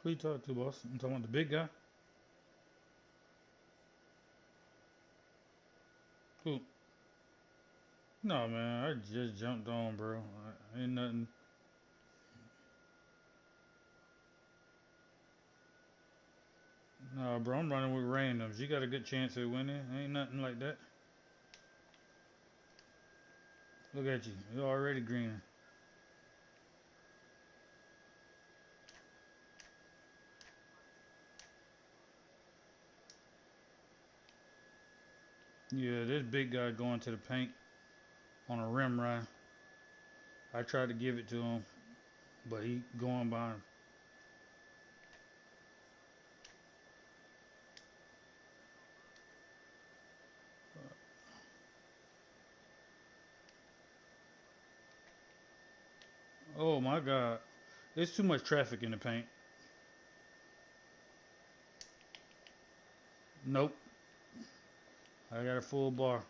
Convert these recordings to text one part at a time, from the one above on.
Who you talking to, boss? I'm talking about the big guy. Who? No, man. I just jumped on, bro. Ain't nothing. No, bro. I'm running with randoms. You got a good chance at winning. Ain't nothing like that. Look at you. You're already green. Yeah, this big guy going to the paint on a rim run. I tried to give it to him, but he going behind. Oh my God. There's too much traffic in the paint. Nope. I got a full bar.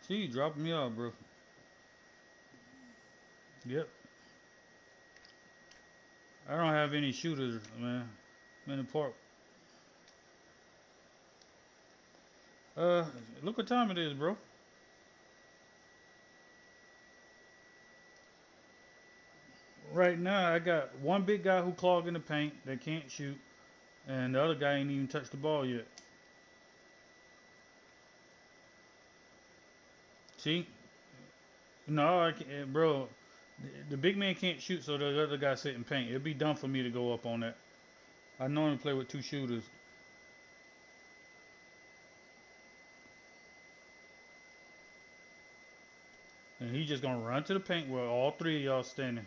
See, you dropping me off, bro. Yep. I don't have any shooters, man. I'm in the park. Uh, Look what time it is, bro. Right now, I got one big guy who clogged in the paint that can't shoot, and the other guy ain't even touched the ball yet. See? No, I can't, bro. The big man can't shoot, so the other guy sit in paint. It'd be dumb for me to go up on that. I normally play with two shooters, and he's just gonna run to the paint where all three of y'all standing.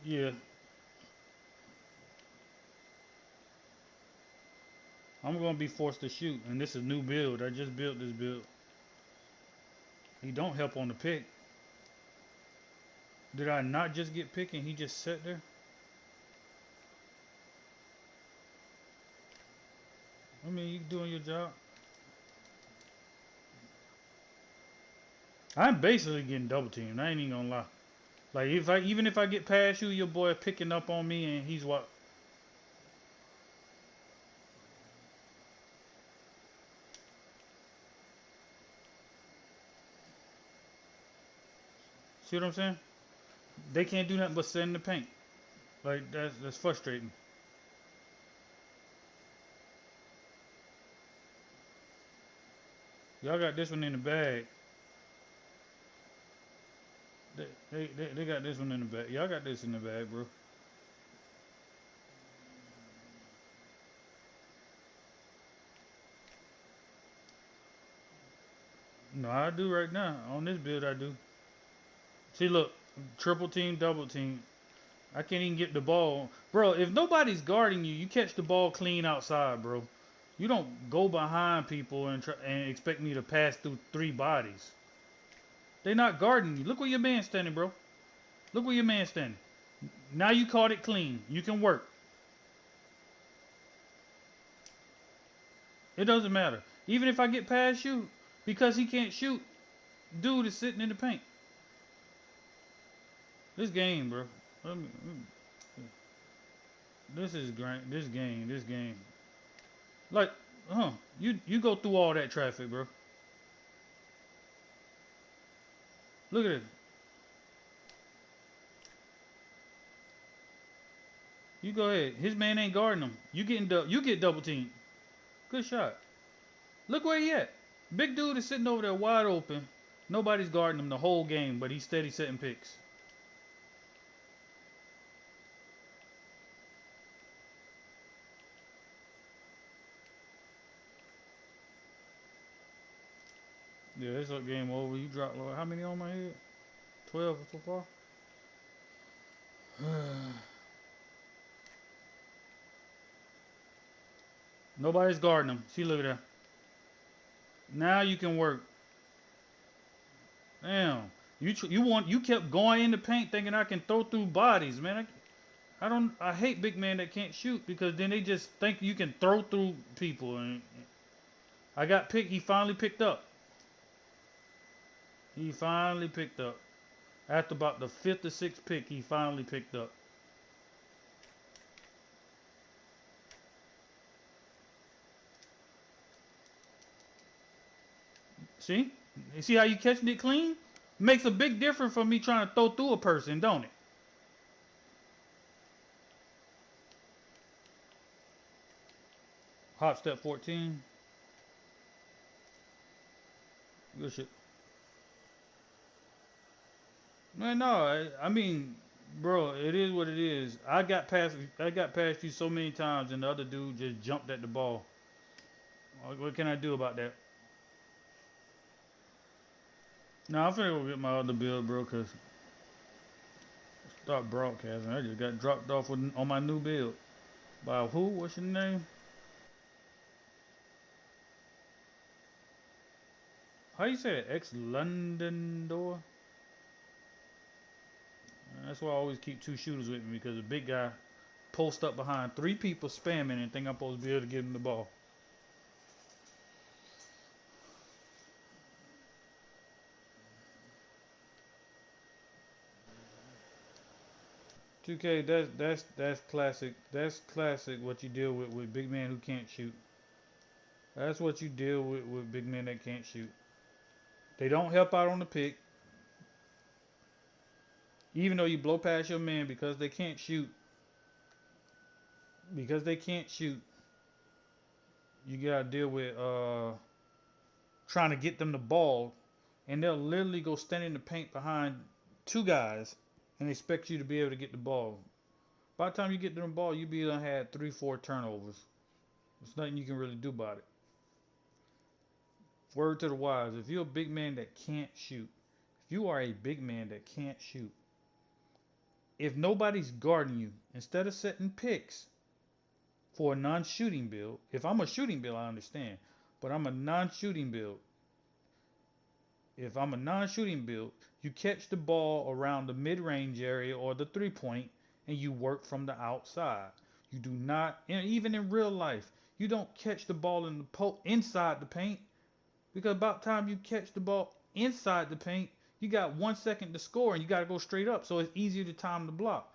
Yeah, I'm gonna be forced to shoot, and this is new build. I just built this build. He don't help on the pick. Did I not just get picked and he just sat there? I mean, you doing your job. I'm basically getting double teamed. I ain't even gonna lie. Like if I even if I get past you, your boy picking up on me and he's what? See what I'm saying? They can't do nothing but sit in the paint. Like that's frustrating. Y'all got this one in the bag. They got this one in the bag. Y'all got this in the bag, bro. No, I do right now. On this build, I do. See, look, triple team, double team. I can't even get the ball, bro. If nobody's guarding you, you catch the ball clean outside, bro. You don't go behind people and expect me to pass through three bodies. They not guarding you. Look where your man's standing, bro. Look where your man's standing. Now you caught it clean. You can work. It doesn't matter. Even if I get past you, because he can't shoot, dude is sitting in the paint. This game, bro. This is great. This game. Like, you go through all that traffic, bro. Look at it. You go ahead. His man ain't guarding him. You get double teamed. Good shot. Look where he at. Big dude is sitting over there wide open. Nobody's guarding him the whole game, but he's steady setting picks. Yeah, this game over. You dropped how many on my head? 12 so far. Nobody's guarding him. See, look at that. Now you can work. Damn. You kept going in the paint thinking I can throw through bodies, man. I hate big men that can't shoot because then they just think you can throw through people. And I got picked. He finally picked up. He finally picked up. After about the fifth or sixth pick, he finally picked up. See? You see how you catching it clean? Makes a big difference for me trying to throw through a person, don't it? Hop step 14. Good shit. Man, no, I mean, bro, it is what it is. I got past you so many times, and the other dude just jumped at the ball. What can I do about that? Nah, I'm finna go get my other build, bro, cause start broadcasting. I just got dropped off on my new build. By who? What's your name? How you say it? Ex London door. That's why I always keep two shooters with me because the big guy post up behind three people spamming and think I'm supposed to be able to give him the ball. 2K, that's classic. That's classic. What you deal with big men who can't shoot. That's what you deal with big men that can't shoot. They don't help out on the pick, even though you blow past your man because they can't shoot. Because they can't shoot, you gotta deal with trying to get them the ball, and they'll literally go stand in the paint behind two guys and expect you to be able to get the ball. By the time you get them the ball, you be done had 3, 4 turnovers. There's nothing you can really do about it. Word to the wise, if you're a big man that can't shoot, if you are a big man that can't shoot, if nobody's guarding you, instead of setting picks for a non-shooting build, if I'm a shooting build, I understand, but I'm a non-shooting build. If I'm a non-shooting build, you catch the ball around the mid-range area or the three-point, and you work from the outside. You do not, and even in real life, you don't catch the ball inside the paint. Because about time you catch the ball inside the paint, you got 1 second to score and you got to go straight up. So it's easier to time the block.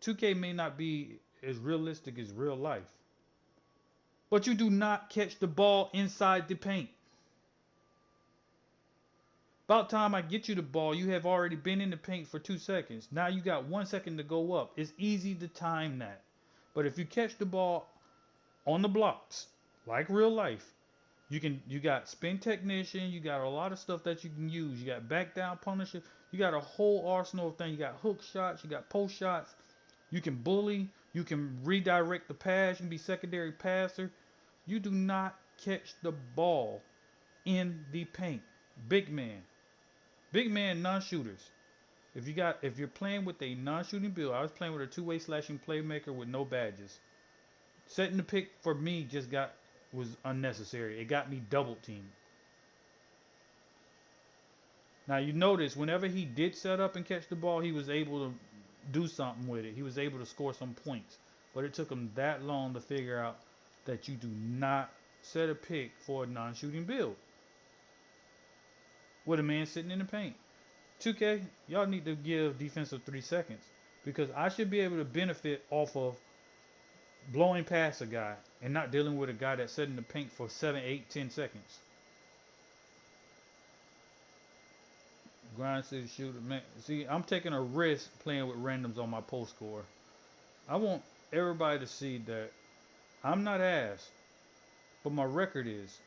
2K may not be as realistic as real life. But you do not catch the ball inside the paint. About time I get you the ball, you have already been in the paint for 2 seconds. Now you got 1 second to go up. It's easy to time that. But if you catch the ball on the blocks, like real life, you got spin technician, you got a lot of stuff that you can use. You got back down punisher, you got a whole arsenal of things. You got hook shots, you got post shots, you can bully, you can redirect the pass, you can be secondary passer. You do not catch the ball in the paint. Big man. Big man non-shooters. If you're playing with a non-shooting build, I was playing with a two-way slashing playmaker with no badges. Setting the pick for me was unnecessary. It got me double teamed. Now you notice whenever he did set up and catch the ball, he was able to do something with it. He was able to score some points. But it took him that long to figure out that you do not set a pick for a non-shooting build with a man sitting in the paint. 2K, y'all need to give defensive 3 seconds because I should be able to benefit off of blowing past a guy and not dealing with a guy that's sitting in the paint for 7, 8, 10 seconds. Grind City Shooter, man. See, I'm taking a risk playing with randoms on my post score. I want everybody to see that I'm not ass, but my record is.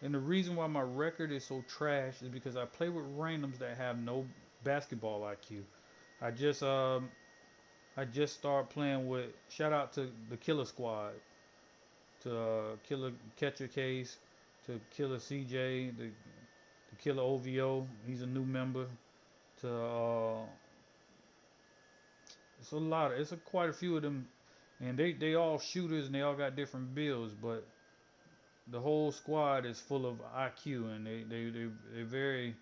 And the reason why my record is so trash is because I play with randoms that have no basketball IQ. I just started playing with, shout out to the Killer Squad, to Killer Catcher Case, to Killer CJ, the Killer OVO. He's a new member. To it's quite a few of them, and they all shooters and they all got different builds, but the whole squad is full of IQ and they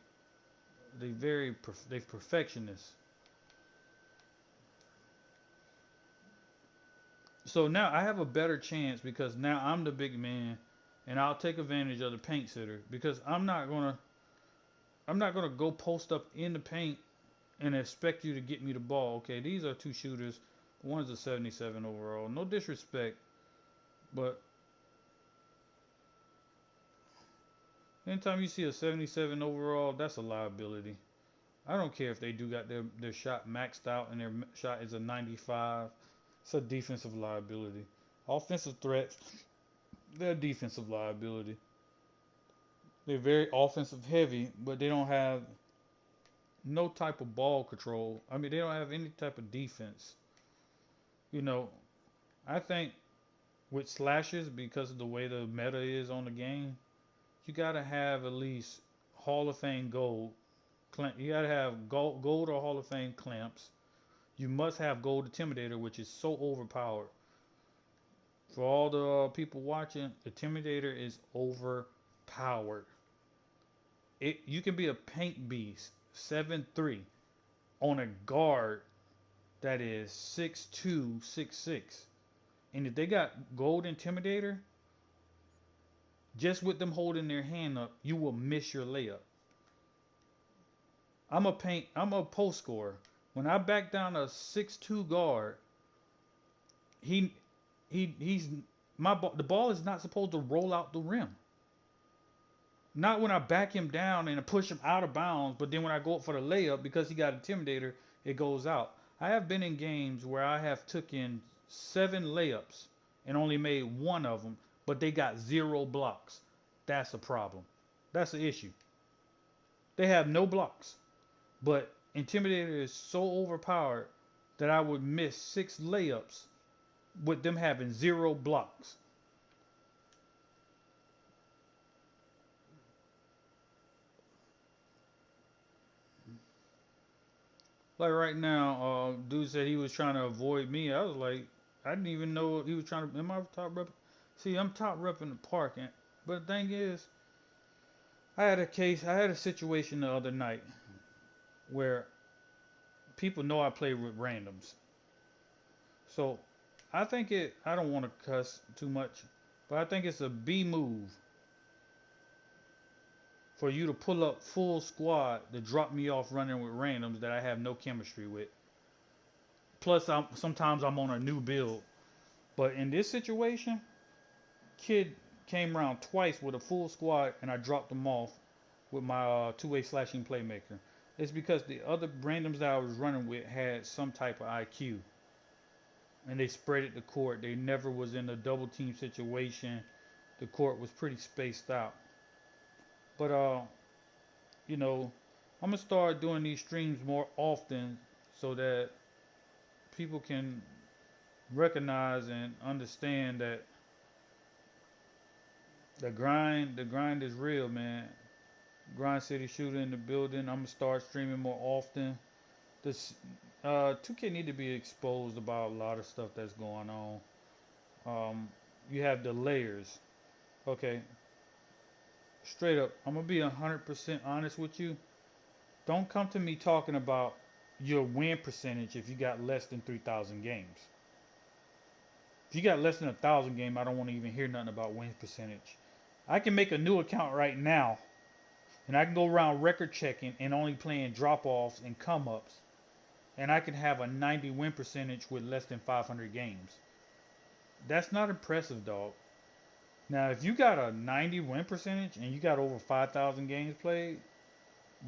perfectionists. So now I have a better chance because now I'm the big man, and I'll take advantage of the paint sitter because I'm not gonna go post up in the paint and expect you to get me the ball. Okay, these are two shooters. One's a 77 overall. No disrespect, but anytime you see a 77 overall, that's a liability. I don't care if they do got their shot maxed out and their shot is a 95. It's a defensive liability. Offensive threats, they're a defensive liability. They're very offensive heavy, but they don't have no type of ball control. I mean, they don't have any type of defense. You know, I think with slashes, because of the way the meta is on the game, you gotta have at least Hall of Fame gold. You gotta have gold or Hall of Fame clamps. You must have gold intimidator, which is so overpowered. For all the people watching, intimidator is overpowered. You can be a paint beast 7'3" on a guard that is 6'2", 6'6". And if they got gold intimidator, just with them holding their hand up, you will miss your layup. I'm a post scorer. When I back down a 6'2" guard, he he's my ball. The ball is not supposed to roll out the rim. Not when I back him down and push him out of bounds, but then when I go up for the layup because he got intimidator, it goes out. I have been in games where I have took in 7 layups and only made one of them, but they got 0 blocks. That's a problem. That's the issue. They have no blocks, but intimidator is so overpowered that I would miss 6 layups with them having 0 blocks. Like right now, dude said he was trying to avoid me. I was like, I didn't even know he was trying to. Am I top rep? See, I'm top rep in the park, but the thing is, I had a situation the other night where people know I play with randoms. So I think it. I don't want to cuss too much, but I think it's a B move for you to pull up full squad to drop me off running with randoms that I have no chemistry with. Plus, sometimes I'm on a new build. But in this situation, kid came around twice with a full squad, and I dropped them off with my two-way slashing playmaker. It's because the other randoms that I was running with had some type of IQ, and they spread it the court. They never was in a double team situation. The court was pretty spaced out. But you know, I'm gonna start doing these streams more often so that people can recognize and understand that the grind is real, man. Grind City Shooter in the building. I'm gonna start streaming more often. This 2K need to be exposed about a lot of stuff that's going on. Um, you have the layers. Okay, straight up, I'm gonna be 100% honest with you. Don't come to me talking about your win percentage if you got less than 3,000 games. If you got less than 1,000 game, I don't want to even hear nothing about win percentage. I can make a new account right now, and I can go around record checking and only playing drop offs and come ups, and I can have a 90 win percentage with less than 500 games. That's not impressive, dog. Now, if you got a 90 win percentage and you got over 5,000 games played,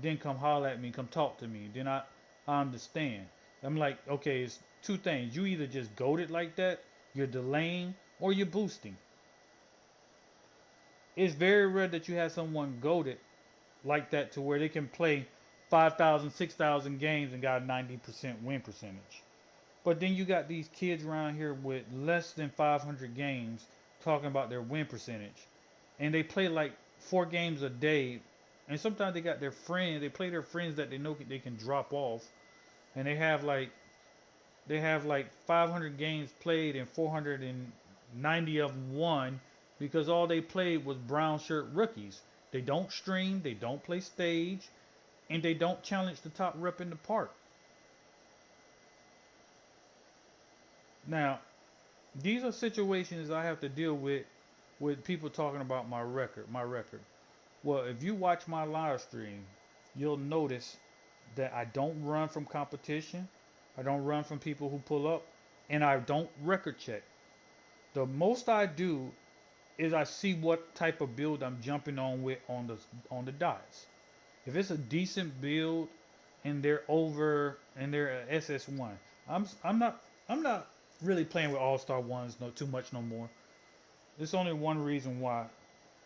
then come holler at me, come talk to me. Then I understand. I'm like, okay, it's two things. You either just goad it like that, you're delaying, or you're boosting. It's very rare that you have someone goaded like that to where they can play 5,000, 6,000 games and got a 90% win percentage. But then you got these kids around here with less than 500 games talking about their win percentage. And they play like 4 games a day. And sometimes they got their friends, they play their friends that they know they can drop off. And they have like 500 games played and 490 of them won because all they played was brown shirt rookies. They don't stream, they don't play stage, and they don't challenge the top rep in the park. Now, these are situations I have to deal with people talking about my record. My record. Well, if you watch my live stream, you'll notice that I don't run from competition. I don't run from people who pull up, and I don't record check. The most I do is I see what type of build I'm jumping on with on the dots. If it's a decent build and they're over and they're a SS1, I'm not really playing with All Star ones no too much no more. There's only one reason why.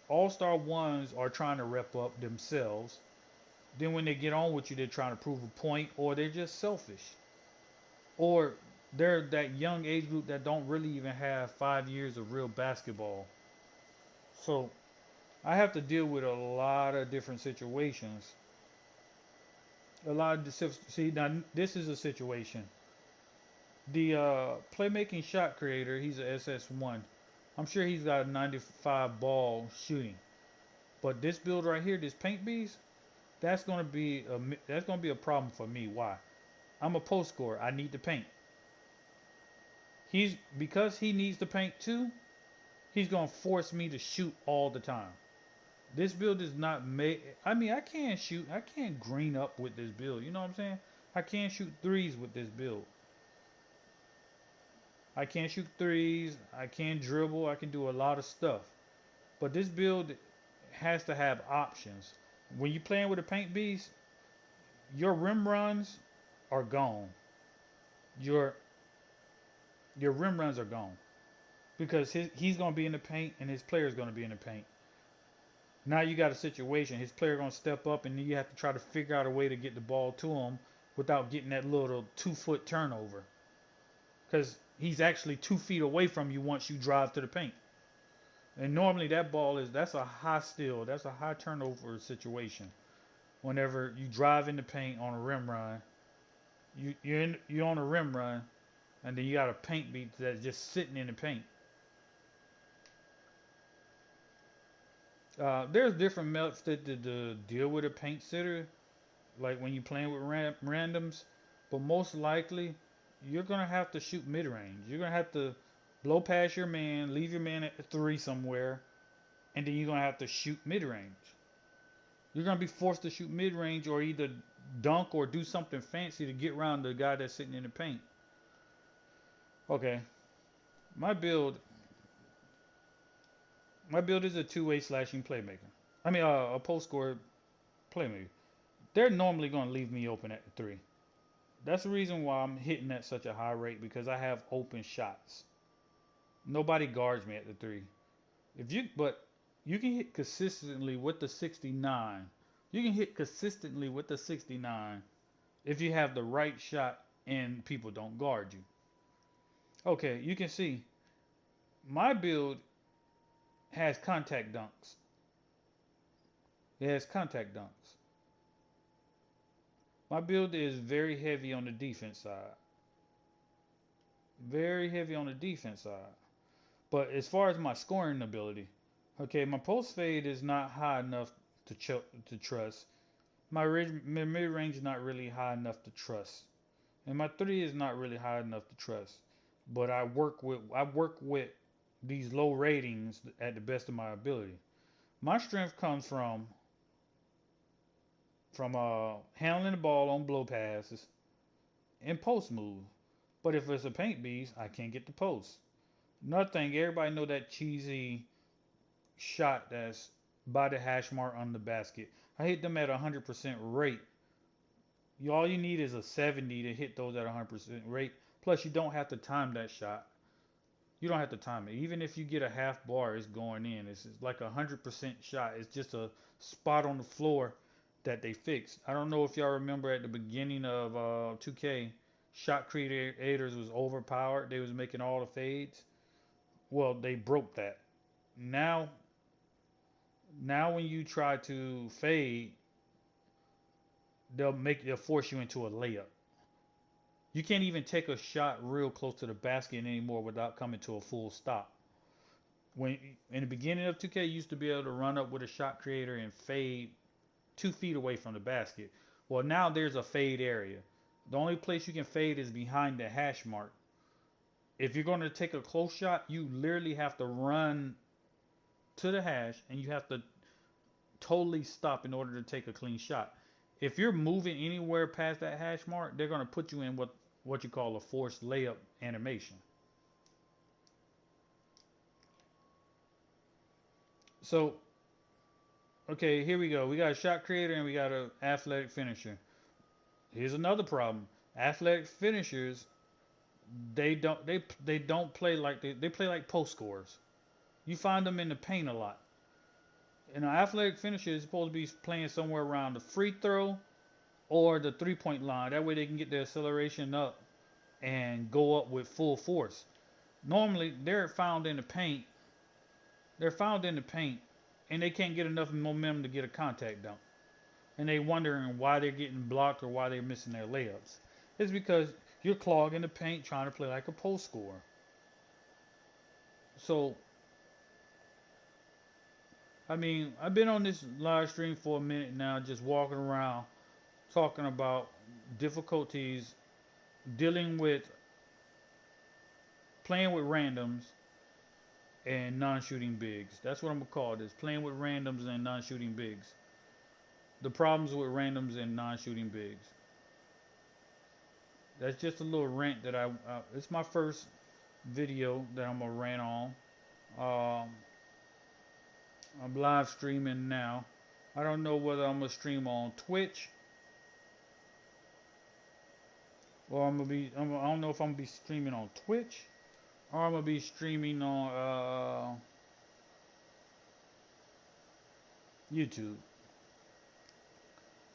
All Star ones are trying to rep up themselves. Then when they get on with you, they're trying to prove a point, or they're just selfish, or they're that young age group that don't really even have 5 years of real basketball. So I have to deal with a lot of different situations. A lot of see now this is a situation. The playmaking shot creator, he's a SS1. I'm sure he's got a 95 ball shooting. But this build right here, this paint beast, that's gonna be a problem for me. Why? I'm a post scorer. I need to paint. He's because he needs to paint too. He's gonna force me to shoot all the time. This build is not made. I mean, I can't shoot. I can't green up with this build. You know what I'm saying? I can't shoot threes with this build. I can't shoot threes. I can't dribble. I can do a lot of stuff. But this build has to have options. When you're playing with a paint beast, your rim runs are gone. Your your rim runs are gone because he's gonna be in the paint and his player's gonna be in the paint. Now you got a situation. His player gonna step up and you have to try to figure out a way to get the ball to him without getting that little 2 foot turnover because he's actually 2 feet away from you once you drive to the paint. And normally that's a high steal. That's a high turnover situation. Whenever you drive in the paint on a rim run, you're on a rim run, and then you got a paint beat that's just sitting in the paint. There's different methods to deal with a paint sitter, like when you're playing with randoms, but most likely you're gonna have to shoot mid range. You're gonna have to blow past your man, leave your man at the three somewhere, and then you're gonna have to shoot mid range. You're gonna be forced to shoot mid range or either dunk or do something fancy to get around the guy that's sitting in the paint. Okay, my build, my build is a two-way slashing playmaker. I mean, a post score playmaker. They're normally gonna leave me open at the three. That's the reason why I'm hitting at such a high rate because I have open shots. Nobody guards me at the three. But you can hit consistently with the 69. You can hit consistently with the 69 if you have the right shot and people don't guard you. Okay, you can see my build has contact dunks. It has contact dunks. My build is very heavy on the defense side. Very heavy on the defense side. But as far as my scoring ability, okay, my post fade is not high enough to trust. My mid range is not really high enough to trust, and my three is not really high enough to trust. But I work with these low ratings at the best of my ability. My strength comes from handling the ball on blow passes and post move. But if it's a paint beast, I can't get the post. Another thing, everybody know that cheesy shot that's by the hash mark on the basket. I hit them at 100% rate. All you need is a 70 to hit those at 100% rate. Plus, you don't have to time that shot. You don't have to time it. Even if you get a half bar, it's going in. It's like 100% shot. It's just a spot on the floor that they fixed. I don't know if y'all remember at the beginning of 2K, shot creators was overpowered. They was making all the fades. Well, they broke that. Now, now when you try to fade, they'll force you into a layup. You can't even take a shot real close to the basket anymore without coming to a full stop. When in the beginning of 2K, you used to be able to run up with a shot creator and fade 2 feet away from the basket. Well, now there's a fade area. The only place you can fade is behind the hash mark. If you're going to take a close shot, you literally have to run to the hash and you have to totally stop in order to take a clean shot. If you're moving anywhere past that hash mark, they're going to put you in what you call a forced layup animation. So, okay, here we go. We got a shot creator and we got an athletic finisher. Here's another problem. Athletic finishers, they don't play like they play like post scorers. You find them in the paint a lot. And an athletic finisher is supposed to be playing somewhere around the free throw or the 3 point line. That way they can get their acceleration up and go up with full force. Normally they're found in the paint. They're found in the paint and they can't get enough momentum to get a contact dunk. And they wondering why they're getting blocked or why they're missing their layups. It's because you're clogging the paint trying to play like a post scorer. So I mean, I've been on this live stream for a minute now, just walking around talking about difficulties dealing with playing with randoms and non-shooting bigs. That's what I'm gonna call this: playing with randoms and non-shooting bigs. The problems with randoms and non-shooting bigs. That's just a little rant that it's my first video that I'm gonna rant on. Um, I'm live streaming now. I don't know whether I'm gonna stream on Twitch or I don't know if I'm gonna be streaming on Twitch or I'm gonna be streaming on YouTube.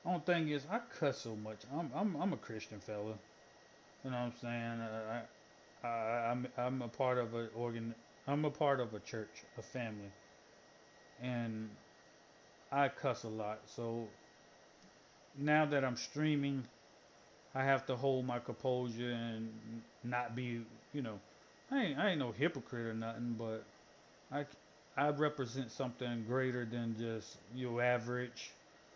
Only thing is, I cuss so much. I'm a Christian fella. You know what I'm saying? I'm a part of a organ. I'm a part of a church, a family, and I cuss a lot. So now that I'm streaming, I have to hold my composure and not be, you know, I ain't no hypocrite or nothing, but I I represent something greater than just your average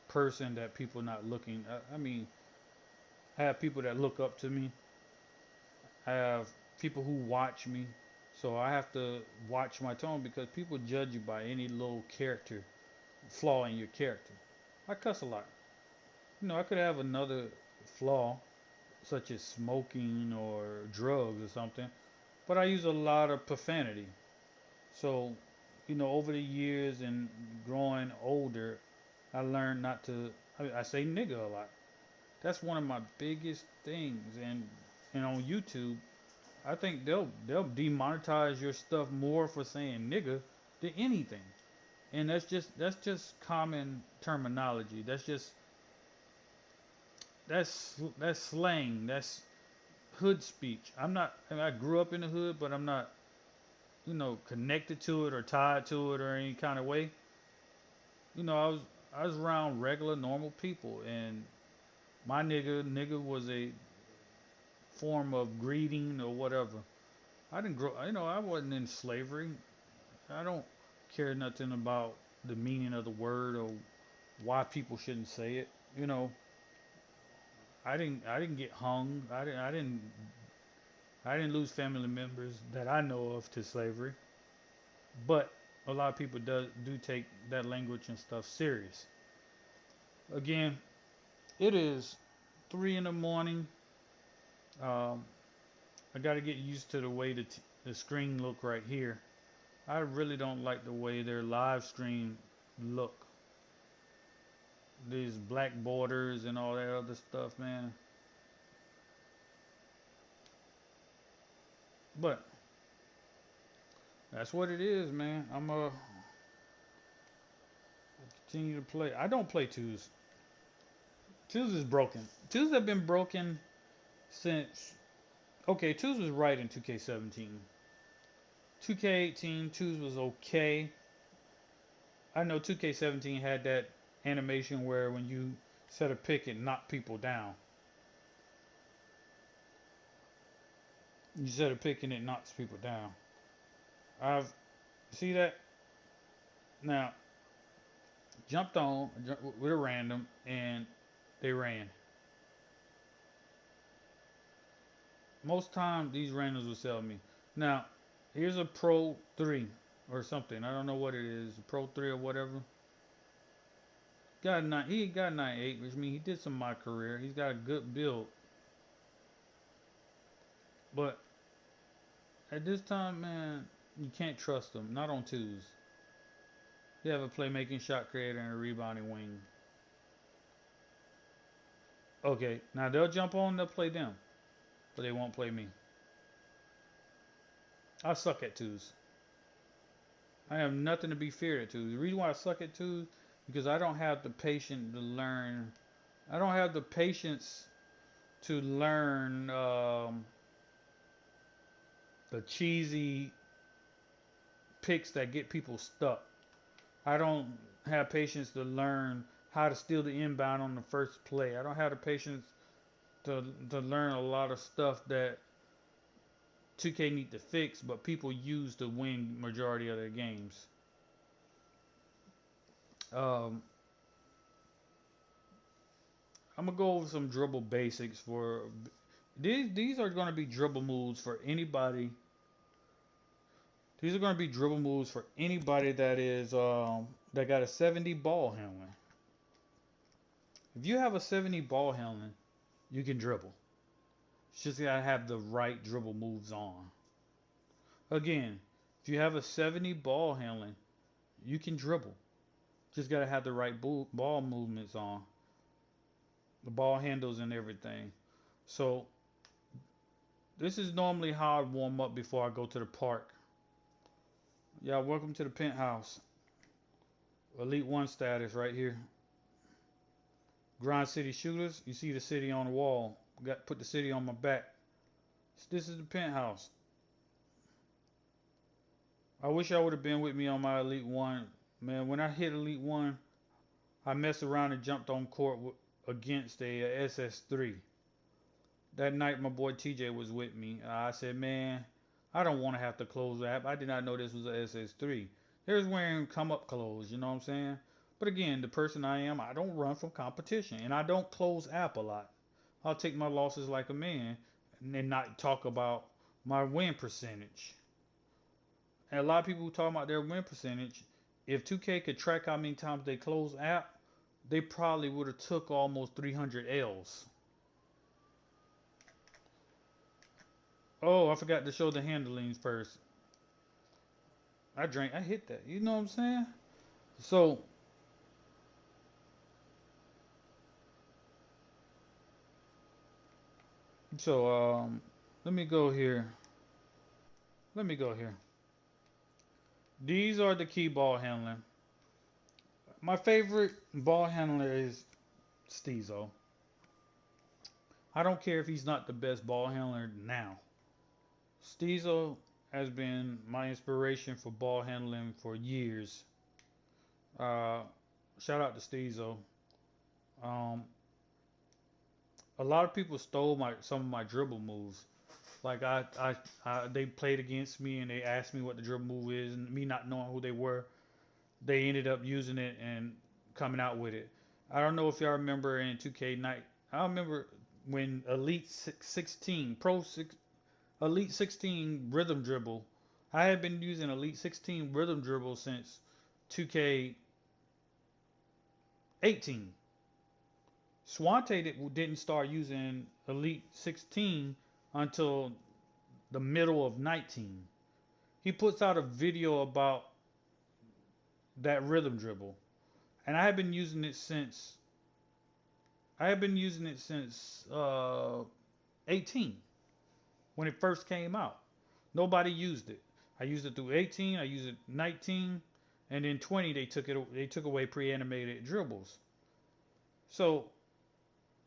person that people not looking. I mean, I have people that look up to me. I have people who watch me. So I have to watch my tone because people judge you by any little character flaw in your character. I cuss a lot. You know, I could have another flaw such as smoking or drugs or something, but I use a lot of profanity. So, you know, over the years and growing older, I learned not to. I say nigga a lot. That's one of my biggest things. And on YouTube, I think they'll demonetize your stuff more for saying nigga than anything. And that's just common terminology. That's slang. That's hood speech. I grew up in the hood, but I'm not, connected to it or tied to it or any kind of way. You know, I was around regular normal people, and my nigga was a form of greeting or whatever. I didn't grow, I wasn't in slavery. I don't care nothing about the meaning of the word or why people shouldn't say it. You know, I didn't get hung. I didn't lose family members that I know of to slavery. But a lot of people do take that language and stuff serious. Again, it is 3 in the morning. Um, I got to get used to the way the screen look right here. I really don't like the way their live stream look. These black borders and all that other stuff, man. But that's what it is, man. I'm gonna continue to play. I don't play twos. Twos is broken. Twos have been broken since. Okay, twos was right in 2K17. 2K18, twos was okay. I know 2K17 had that animation where when you set a pick, it knocked people down. You set a pick and it knocks people down. I've see that now. Jumped on with a random and they ran. Most times these randoms will sell me. Now, here's a Pro 3 or something. I don't know what it is, Pro 3 or whatever. He got 98, which means he did some of my career. He's got a good build. But at this time, man, you can't trust him. Not on twos. They have a playmaking shot creator and a rebounding wing. Okay, now they'll jump on, they'll play them. But they won't play me. I suck at twos. I have nothing to be feared at twos. The reason why I suck at twos because I don't have the patience to learn. I don't have the patience to learn the cheesy picks that get people stuck. I don't have patience to learn how to steal the inbound on the first play. I don't have the patience to learn a lot of stuff that 2K need to fix, but people use to win majority of their games. Um, I'm gonna go over some dribble basics for these are gonna be dribble moves for anybody. These are gonna be dribble moves for anybody that is that got a 70 ball handling. If you have a 70 ball handling, you can dribble. You just gotta have the right dribble moves on. Again, if you have a 70 ball handling, you can dribble. Just gotta have the right ball movements on, the ball handles and everything. So this is normally how I warm up before I go to the park. Yeah, welcome to the penthouse. Elite 1 status right here. Grind City Shooters. You see the city on the wall. Put the city on my back. This is the penthouse. I wish I would have been with me on my Elite 1. Man, when I hit Elite 1, I messed around and jumped on court against a SS3. That night, my boy TJ was with me. I said, man, I don't want to have to close the app. I did not know this was a SS3. They was wearing come up clothes, you know what I'm saying? But again, the person I am, I don't run from competition. And I don't close app a lot. I'll take my losses like a man and not talk about my win percentage. And a lot of people who talk about their win percentage, if 2K could track how many times they close app, they probably would have took almost 300 L's. Oh, I forgot to show the handlings first. I hit that. You know what I'm saying? So, so let me go here. Let me go here. These are the key ball handling. My favorite ball handler is Steezo. I don't care if he's not the best ball handler now. Steezo has been my inspiration for ball handling for years. Uh, Shout out to Steezo. Um, a lot of people stole some of my dribble moves. Like they played against me and they asked me what the dribble move is, and me not knowing who they were, they ended up using it and coming out with it. I don't know if y'all remember in 2K Night. I remember when Elite 16, Elite 16 rhythm dribble. I had been using Elite 16 rhythm dribble since 2K 18. Swante didn't start using Elite 16 until the middle of 19. He puts out a video about that rhythm dribble, and I have been using it since 18 when it first came out. Nobody used it. I used it through 18. I used it 19, and then 20 they took away pre-animated dribbles. So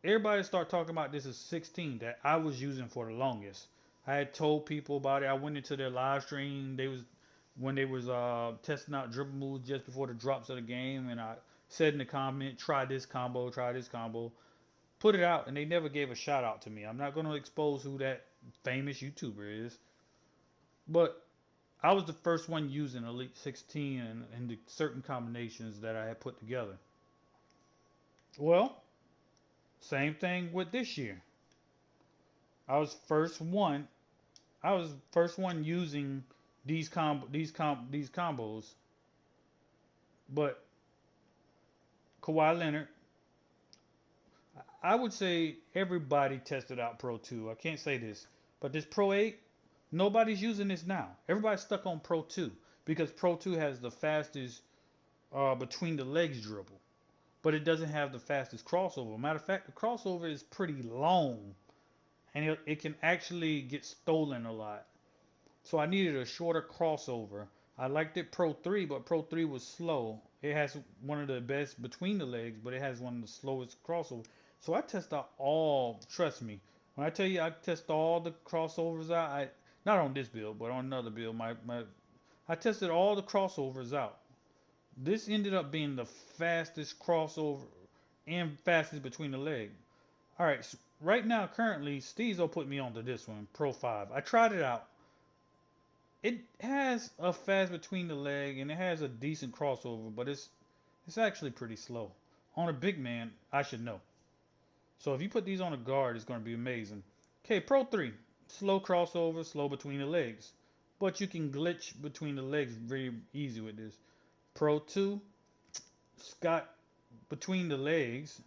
everybody start talking about this as 16 that I was using for the longest. I had told people about it. I went into their live stream. They was testing out dribble moves just before the drops of the game, and I said in the comment, try this combo, put it out, and they never gave a shout out to me. I'm not going to expose who that famous YouTuber is, but I was the first one using Elite 16 and the certain combinations that I had put together. Well, same thing with this year. I was first one I was first one using these combos, but Kawhi Leonard, I would say everybody tested out Pro 2. I can't say this, but this Pro 8, nobody's using this now. Everybody's stuck on Pro 2 because Pro 2 has the fastest between the legs dribble, but it doesn't have the fastest crossover. Matter of fact, the crossover is pretty long, and it can actually get stolen a lot. So I needed a shorter crossover. I liked it Pro 3, but Pro 3 was slow. It has one of the best between the legs, but it has one of the slowest crossover. So I test out all, trust me, when I tell you I test all the crossovers out, not on this build, but on another build, I tested all the crossovers out. This ended up being the fastest crossover and fastest between the leg. All right, so right now, currently, Steezo put me onto this one, Pro 5. I tried it out. It has a fast between the leg and it has a decent crossover, but it's actually pretty slow. On a big man, I should know. So if you put these on a guard, it's going to be amazing. Okay, Pro 3. Slow crossover, slow between the legs. But you can glitch between the legs very easy with this. Pro 2. It's got between the legs.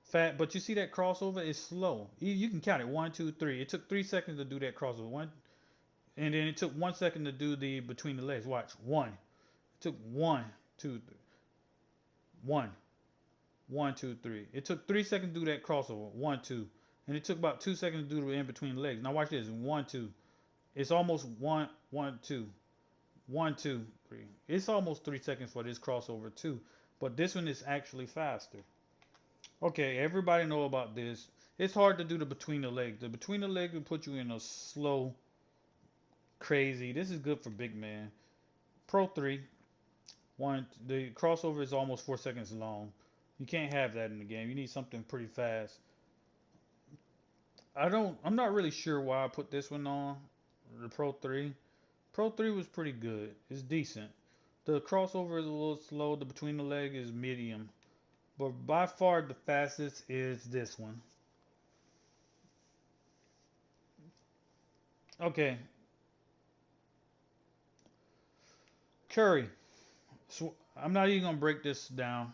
Fat, but you see that crossover is slow. You can count it. 1, 2, 3. It took 3 seconds to do that crossover. And then it took 1 second to do the between the legs. Watch. One. It took 1, 2, 3. 1. 1, 2, 3. It took 3 seconds to do that crossover. 1, 2. And it took about 2 seconds to do the in between the legs. Now watch this. 1, 2. It's almost 1, 1, 2. 1, 2, 3. It's almost 3 seconds for this crossover too. But this one is actually faster. Okay, everybody know about this. It's hard to do the between the legs. The between the legs will put you in a slow, crazy. This is good for big man. Pro 3. The crossover is almost 4 seconds long. You can't have that in the game. You need something pretty fast. I'm not really sure why I put this one on. The Pro 3. Pro 3 was pretty good. It's decent. The crossover is a little slow. The between the leg is medium. But by far the fastest is this one. Okay. Curry. So I'm not even gonna break this down.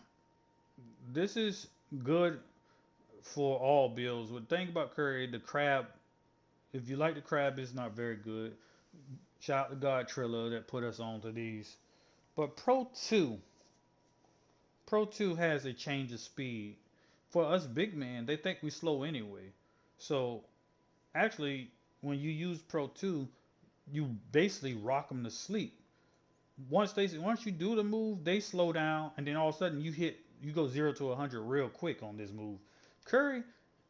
This is good for all builds. But think about Curry, the crab. If you like the crab, it's not very good. Shout out to God Trilla that put us onto these. But Pro 2 has a change of speed. For us big men, they think we slow anyway. So actually, when you use Pro 2, you basically rock them to sleep. Once you do the move, they slow down, and then all of a sudden you go 0 to 100 real quick on this move. Curry,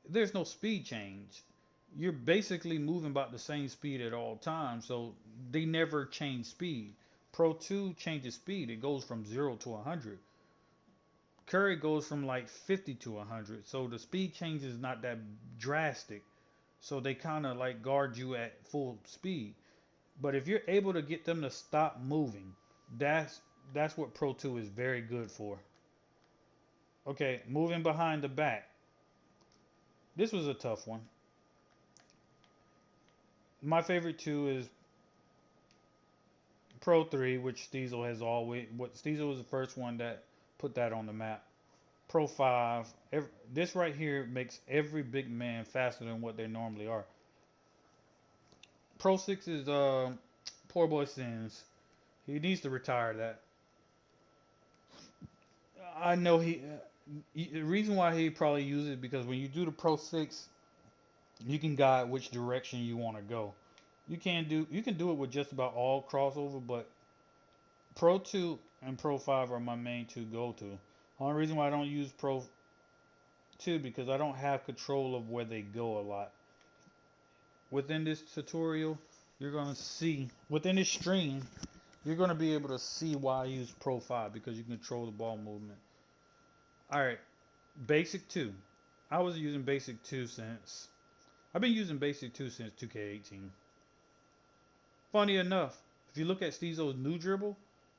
there's no speed change. You're basically moving about the same speed at all times, so they never change speed. Pro 2 changes speed. It goes from 0 to 100. Curry goes from like 50 to 100, so the speed change is not that drastic. So they kind of like guard you at full speed. But if you're able to get them to stop moving, that's that's what Pro 2 is very good for. Okay, moving behind the back. This was a tough one. My favorite two is Pro 3, which Steezel has always. What Steezel was the first one that put that on the map. Pro 5. This right here makes every big man faster than what they normally are. Pro 6 is Poor Boy Sins. He needs to retire that. I know the reason why he probably uses it because when you do the Pro 6, you can guide which direction you want to go. You can do it with just about all crossover, but Pro 2 and Pro 5 are my main two go to. Only reason why I don't use Pro 2 because I don't have control of where they go a lot. Within this tutorial, you're gonna see within this stream, you're gonna be able to see why I use Pro 5 because you control the ball movement. Alright, Basic 2. I was using Basic 2 since I've been using Basic 2 since 2K18. Funny enough, if you look at Steezo's new dribble,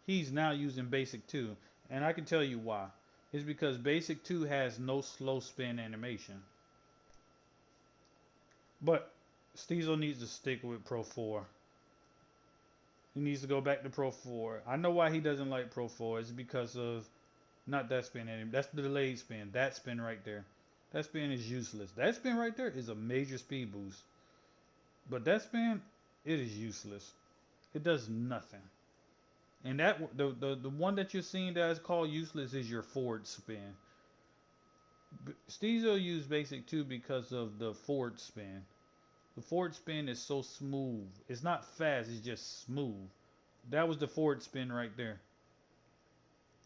he's now using Basic 2. And I can tell you why. It's because Basic 2 has no slow spin animation. But Steezel needs to stick with Pro 4. He needs to go back to Pro 4. I know why he doesn't like Pro 4. It's because of not that spin anymore. That's the delayed spin. That spin right there. That spin is useless. That spin right there is a major speed boost. But that spin, it is useless. It does nothing. And that the one that you're seeing that is called useless is your forward spin. Steezo used basic too because of the forward spin. The forward spin is so smooth. It's not fast, it's just smooth. That was the forward spin right there.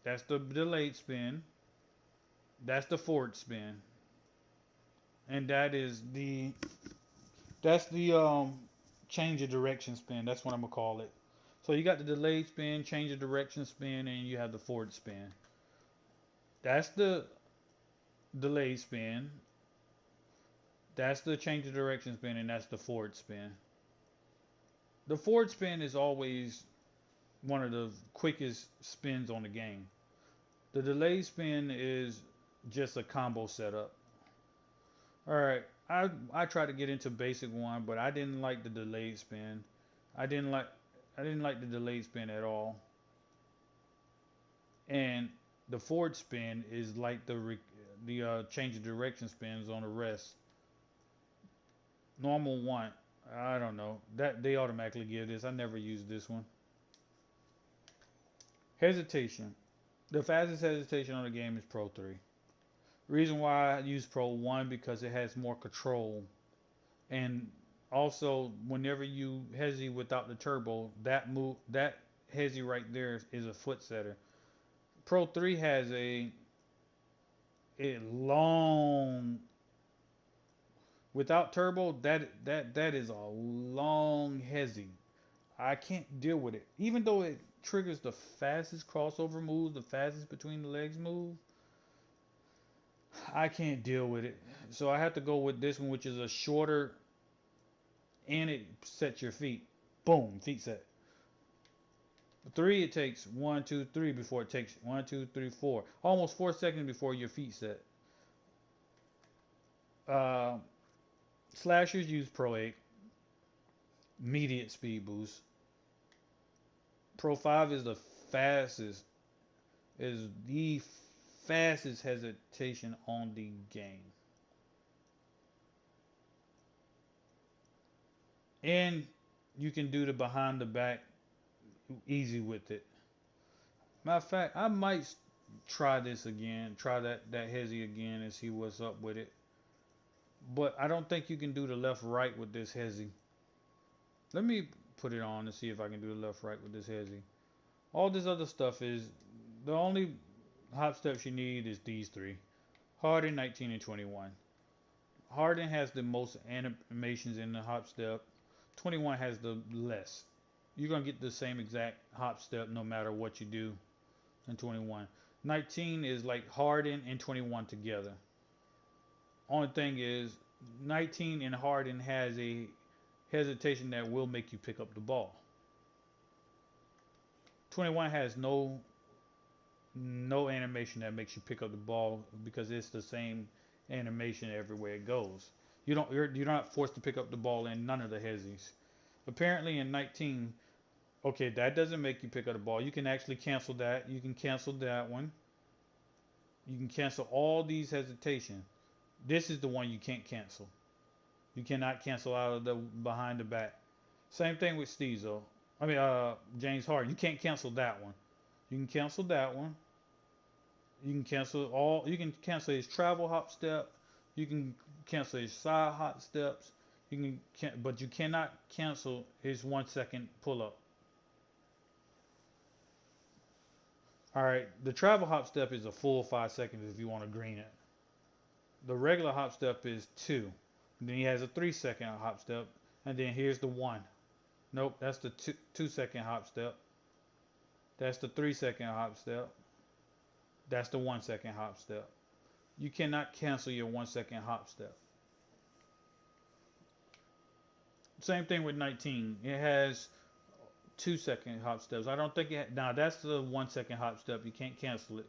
That's the delayed spin. That's the forward spin. And that's the change of direction spin. That's what I'm gonna call it. So you got the delayed spin, change of direction spin, and you have the forward spin. That's the delayed spin. That's the change of direction spin, and that's the forward spin. The forward spin is always one of the quickest spins on the game. The delayed spin is just a combo setup. All right, I tried to get into basic one, but I didn't like the delayed spin. I didn't like I didn't like the delayed spin at all. And the forward spin is like the change of direction spins on the rest. Normal one, I don't know that they automatically give this. I never used this one. Hesitation. The fastest hesitation on the game is Pro 3. Reason why I use Pro 1 because it has more control. And also, whenever you hezi without the turbo, that hezi right there is a foot setter. Pro 3 has a long without turbo. That is a long hezi. I can't deal with it. Even though it triggers the fastest crossover move, the fastest between the legs move, I can't deal with it. So I have to go with this one, which is a shorter and it sets your feet. Boom, feet set. 3, it takes 1, 2, 3 before it takes 1, 2, 3, 4. Almost 4 seconds before your feet set. Uh, Slashers use Pro 8. Immediate speed boost. Pro 5 is the fastest. Is the fastest hesitation on the game. And you can do the behind the back easy with it. Matter of fact, I might try this again, try that hezi again and see what's up with it. But I don't think you can do the left right with this hezi. Let me put it on and see if I can do the left right with this hezi. All this other stuff is the only hop steps you need is these three: Harden, 19, and 21. Harden has the most animations in the hop step. 21 has the less. You're gonna get the same exact hop step no matter what you do in 21. 19 is like Harden and 21 together. Only thing is 19 and Harden has a hesitation that will make you pick up the ball. 21 has no animation that makes you pick up the ball because it's the same animation everywhere it goes. You're not forced to pick up the ball in none of the hezis. Apparently in 19, okay, that doesn't make you pick up the ball. You can actually cancel that. You can cancel that one. You can cancel all these hesitations. This is the one you can't cancel. You cannot cancel out of the behind the back. Same thing with Steezo. James Harden. You can't cancel that one. You can cancel that one. You can cancel all. You can cancel his travel hop step. You can cancel his side hop steps. But you cannot cancel his 1 second pull up. All right, the travel hop step is a full 5 seconds if you want to green it. The regular hop step is 2. And then he has a 3 second hop step, and then here's the 1. Nope, that's the 2 second hop step. That's the 3 second hop step. That's the 1 second hop step. You cannot cancel your 1 second hop step. Same thing with 19. It has 2 second hop steps. I don't think now that's the 1 second hop step. You can't cancel it.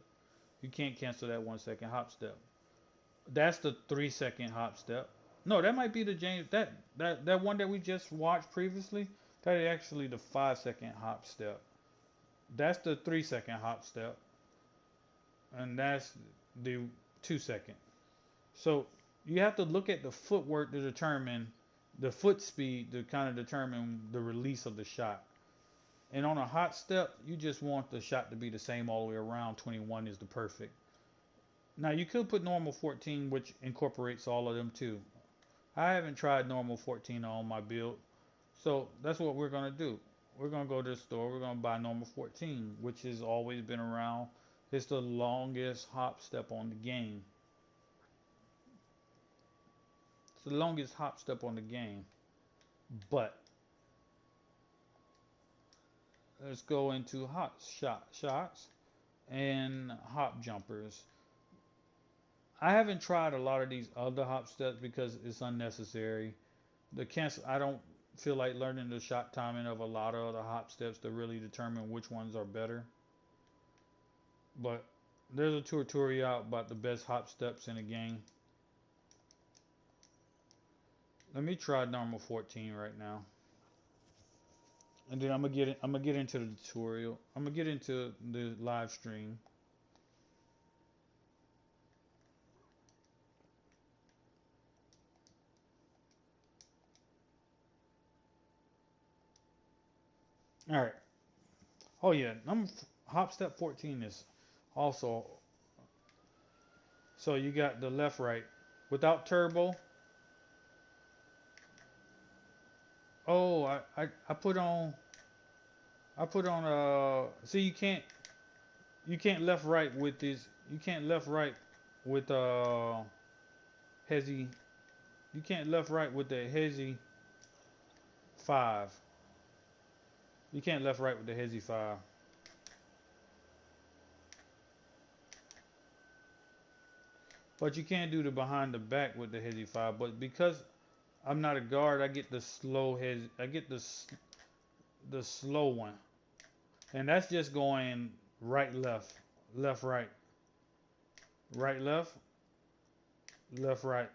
You can't cancel that 1 second hop step. That's the 3 second hop step. No, that might be the James that one that we just watched previously. That is actually the 5 second hop step. That's the 3 second hop step, and that's the 2 second. So you have to look at the footwork to determine the foot speed to kind of determine the release of the shot. And on a hot step, you just want the shot to be the same all the way around. 21 is the perfect. Now you could put normal 14, which incorporates all of them too. I haven't tried normal 14 on my build, so that's what we're gonna do. We're gonna go to the store. We're gonna buy normal 14, which has always been around. It's the longest hop step on the game. It's the longest hop step on the game. But let's go into shots and hop jumpers. I haven't tried a lot of these other hop steps because it's unnecessary. The cancel I don't feel like learning the shot timing of a lot of other hop steps to really determine which ones are better. But there's a tutorial about the best hop steps in the game. Let me try normal 14 right now. And then I'm gonna get into the tutorial. I'm gonna get into the live stream. All right. Oh yeah, number hop step 14 is also, so you got the left right without turbo. Oh, I put on see you can't left right with this. You can't left right with hezi. You can't left right with the hezi 5. You can't left right with the hezi 5. But you can do the behind the back with the hezi 5. But because I'm not a guard, I get the slow hezi. I get the slow one, and that's just going right left, left right, right left, left right.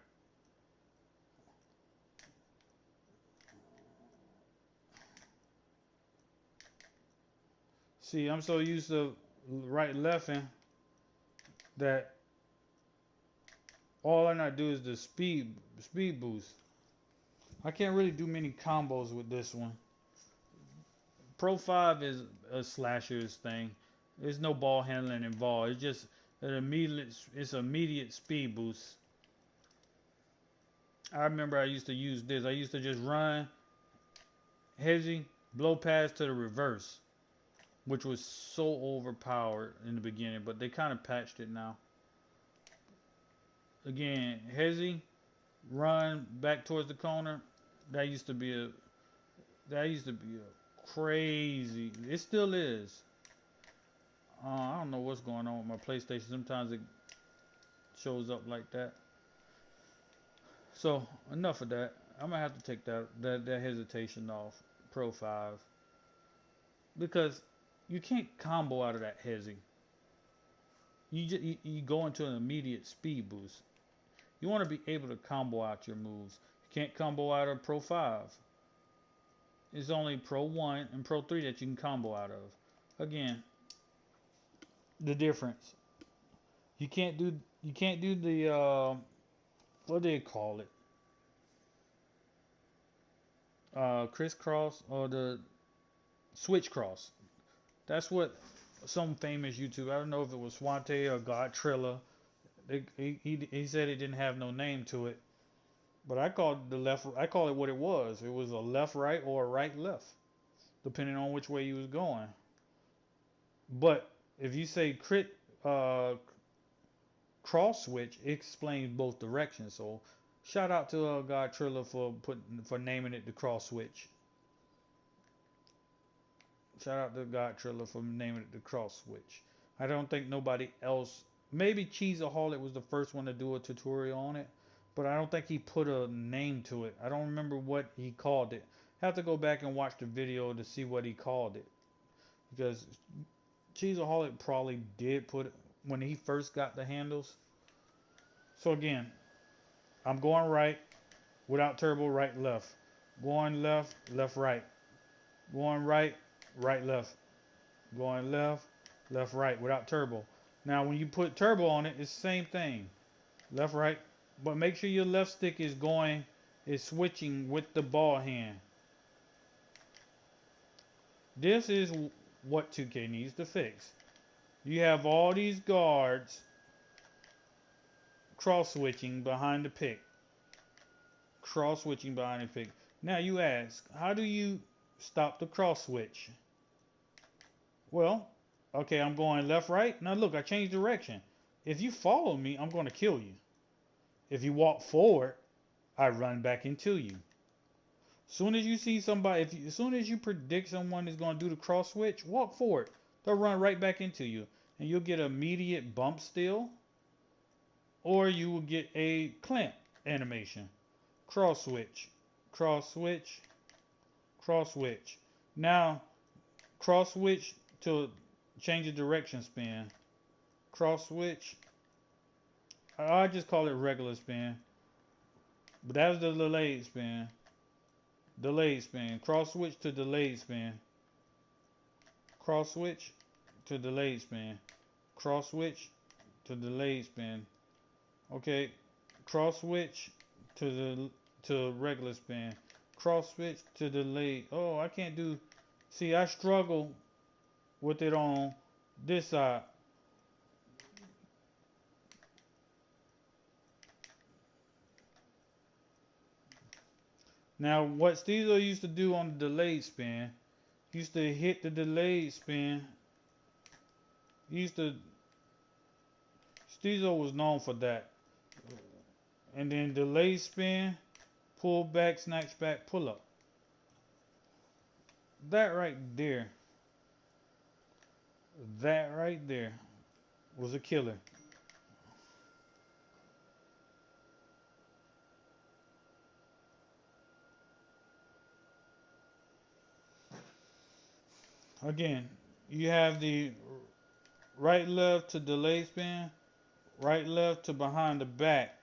See, I'm so used to right lefting that all I not do is the speed boost. I can't really do many combos with this one. Pro 5 is a slasher's thing. There's no ball handling involved. It's just it's immediate speed boost. I remember I used to use this. I used to just run hezi, blow past to the reverse, which was so overpowered in the beginning, but they kind of patched it now. Again, hezi, run back towards the corner. That used to be a crazy. It still is. I don't know what's going on with my PlayStation. Sometimes it shows up like that. So enough of that. I'm gonna have to take that hesitation off Pro 5 because you can't combo out of that hezi. You go into an immediate speed boost. You want to be able to combo out your moves. You can't combo out of Pro 5. It's only Pro 1 and Pro 3 that you can combo out of. Again, the difference. You can't do the what do they call it? Crisscross or the switch cross. That's what some famous YouTube. I don't know if it was Swante or God Trilla. He said it didn't have no name to it, but I called the left. I call it what it was. It was a left right or a right left, depending on which way you was going. But if you say cross switch, it explains both directions. So shout out to God Trilla for naming it the cross switch. Shout out to God Trilla for naming it the cross switch. I don't think nobody else. Maybe Cheeseaholic was the first one to do a tutorial on it, but I don't think he put a name to it. I don't remember what he called it. I have to go back and watch the video to see what he called it, because Cheeseaholic probably did put it when he first got the handles. So again, I'm going right. Without turbo, right, left. Going left, left, right. Going right, right, left. Going left, left, right without turbo. Now, when you put turbo on it, it's the same thing. Left, right. But make sure your left stick is switching with the ball hand. This is what 2K needs to fix. You have all these guards cross switching behind the pick. Cross switching behind the pick. Now you ask, how do you stop the cross switch? Well, okay, I'm going left, right. Now look, I changed direction. If you follow me, I'm going to kill you. If you walk forward, I run back into you. Soon as you see somebody, as soon as you predict someone is going to do the cross switch, walk forward. They'll run right back into you, and you'll get immediate bump steal, or you will get a clamp animation. Cross switch, cross switch, cross switch. Now, cross switch to change the direction spin. Cross switch. I just call it regular spin, but that's the delayed spin. Delayed spin. Cross switch to delayed spin. Cross switch to delayed spin. Cross switch to delayed spin. Okay. Cross switch to regular spin. Cross switch to delayed. Oh, I can't do. See, I struggle with it on this side. Now, what Steezo used to do on the delayed spin, used to hit the delayed spin. Steezo was known for that. And then delayed spin, pull back, snatch back, pull up. That right there was a killer. Again, you have the right left to delay spin, right left to behind the back.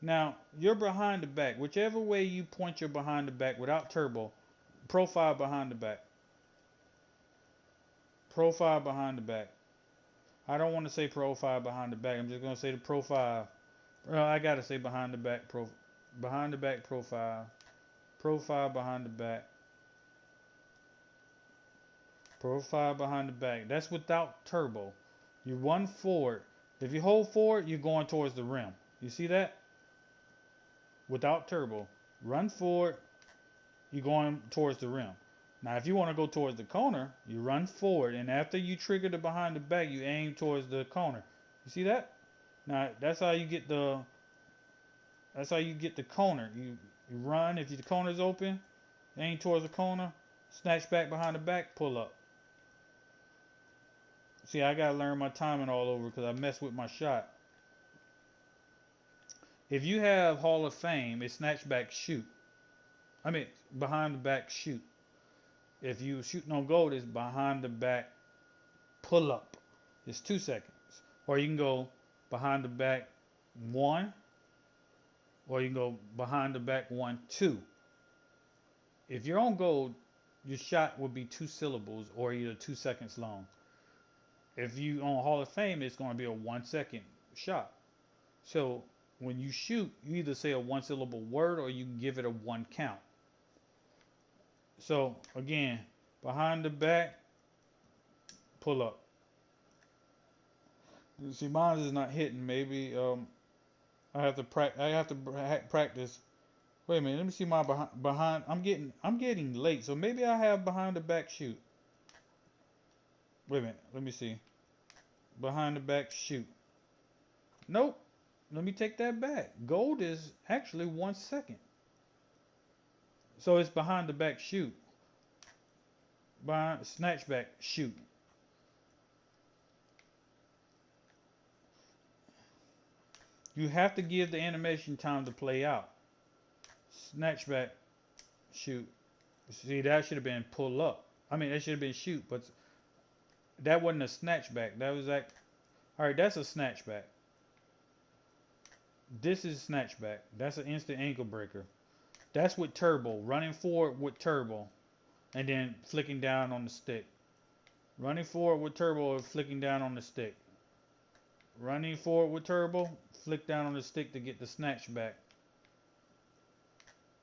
Now, you're behind the back. Whichever way you point your behind the back without turbo, profile behind the back. Profile behind the back. I don't want to say profile behind the back. I'm just going to say the profile. Well, I got to say behind the back profile. Profile behind the back. Profile behind the back. That's without turbo. You run forward. If you hold forward, you're going towards the rim. You see that? Without turbo. Run forward, you're going towards the rim. Now, if you want to go towards the corner, you run forward, and after you trigger the behind the back, you aim towards the corner. You see that? Now, that's how you get the corner. You run. If the corner's open, aim towards the corner, snatch back behind the back, pull up. See, I gotta learn my timing all over because I mess with my shot. If you have Hall of Fame, it's snatch back shoot. I mean, behind the back shoot. If you shooting on gold, it's behind the back pull up. It's 2 seconds. Or you can go behind the back 1, or you can go behind the back 1, 2. If you're on gold, your shot would be 2 syllables or either 2 seconds long. If you on Hall of Fame, it's going to be a 1 second shot. So when you shoot, you either say a 1 syllable word or you can give it a 1 count. So again, behind the back, pull up. See, mine is not hitting. Maybe I have to practice. Wait a minute, let me see my behind. I'm getting late, so maybe I have behind the back shoot. Wait a minute, let me see. Behind the back shoot. Nope. Let me take that back. Gold is actually 1 second. So it's behind the back shoot. Behind snatch back shoot. You have to give the animation time to play out. Snatch back shoot. See, that should have been pull up. I mean, that should have been shoot, but that wasn't a snatch back. That was like, all right, that's a snatch back. This is snatch back. That's an instant ankle breaker. That's with turbo. Running forward with turbo. And then flicking down on the stick. Running forward with turbo and flicking down on the stick. Running forward with turbo, flick down on the stick to get the snatch back.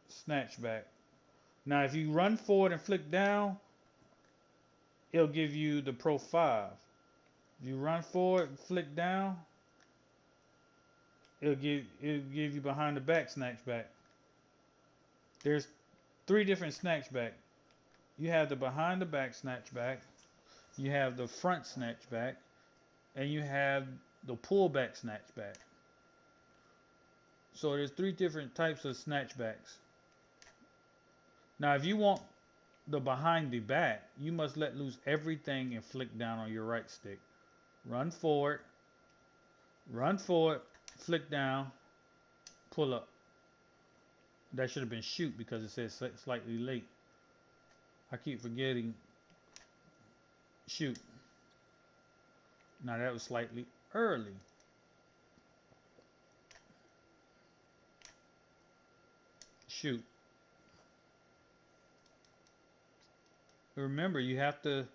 Snatch back. Now if you run forward and flick down, it'll give you the Pro 5. If you run forward and flick down, it'll give you behind the back snatch back. There's 3 different snatch back. You have the behind the back snatch back, you have the front snatch back, and you have the pullback snatch back. So there's 3 different types of snatch backs. Now if you want the behind the back, you must let loose everything and flick down on your right stick. Run forward, flick down, pull up. That should have been shoot because it says slightly late. I keep forgetting shoot. Now that was slightly early. Shoot. Remember, you have to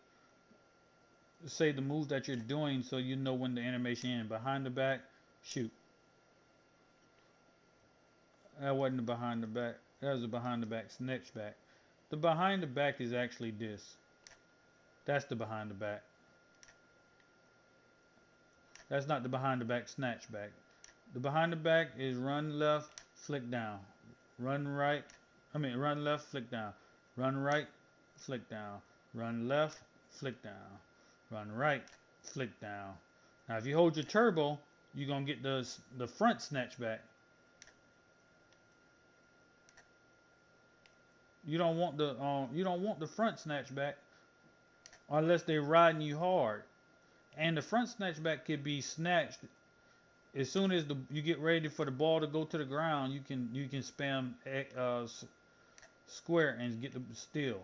say the move that you're doing so you know when the animation ends. Behind the back, shoot. That wasn't the behind the back. That was the behind the back snatch back. The behind the back is actually this. That's the behind the back. That's not the behind the back snatch back. The behind the back is run left, flick down. Run left, flick down. Run right, flick down. Run left, flick down. Run right, flick down. Now if you hold your turbo, you're gonna get the front snatch back. You don't want the front snatch back unless they're riding you hard. And the front snatch back could be snatched as soon as you get ready for the ball to go to the ground. You can spam square and get the steal.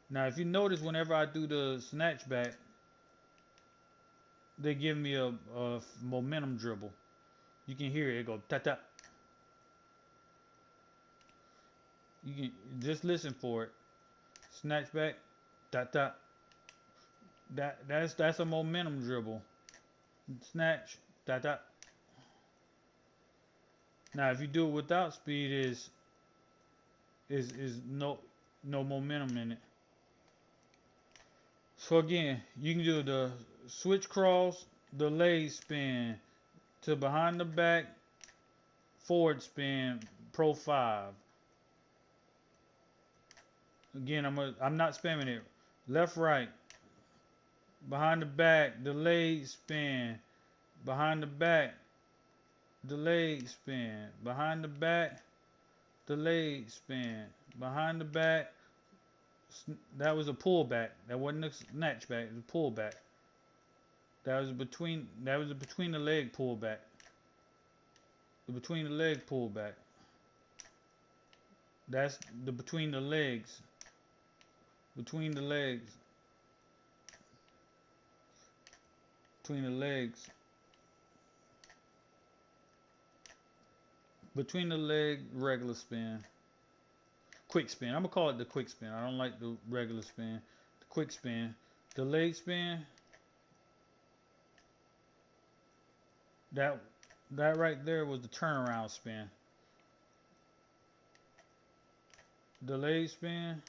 Now if you notice, whenever I do the snatch back, they give me a momentum dribble. You can hear it go ta ta. You can just listen for it. Snatch back, ta ta. That's a momentum dribble. Snatch, ta ta. Now if you do it without speed, is no momentum in it. So again, you can do the switch cross, the leg spin, to behind the back, forward spin, Pro 5. Again, I'm not spamming it. Left, right, behind the back, the leg spin, behind the back, the leg spin, behind the back, the leg spin, behind the back. That was a pullback. That wasn't a snatch back. It was a pullback. That was between the leg pullback. The between the leg pullback. That's the between the legs. Between the legs. Between the legs. Between the leg, regular spin. Quick spin. I'm gonna call it the quick spin. I don't like the regular spin. The quick spin. The leg spin. That right there was the turnaround spin. The leg spin.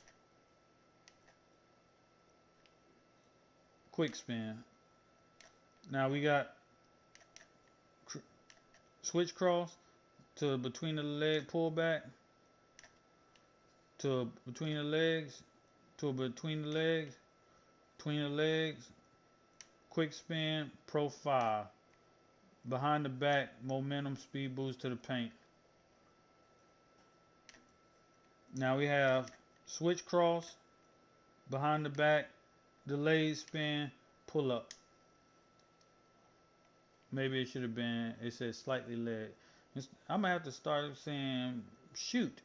Quick spin. Now we got switch cross to between the leg pullback, to between the legs, to between the legs, quick spin, Pro 5, behind the back, momentum speed boost to the paint. Now we have switch cross, behind the back, delayed spin, pull up. Maybe it should have been, it said slightly led. I'm gonna have to start saying shoot.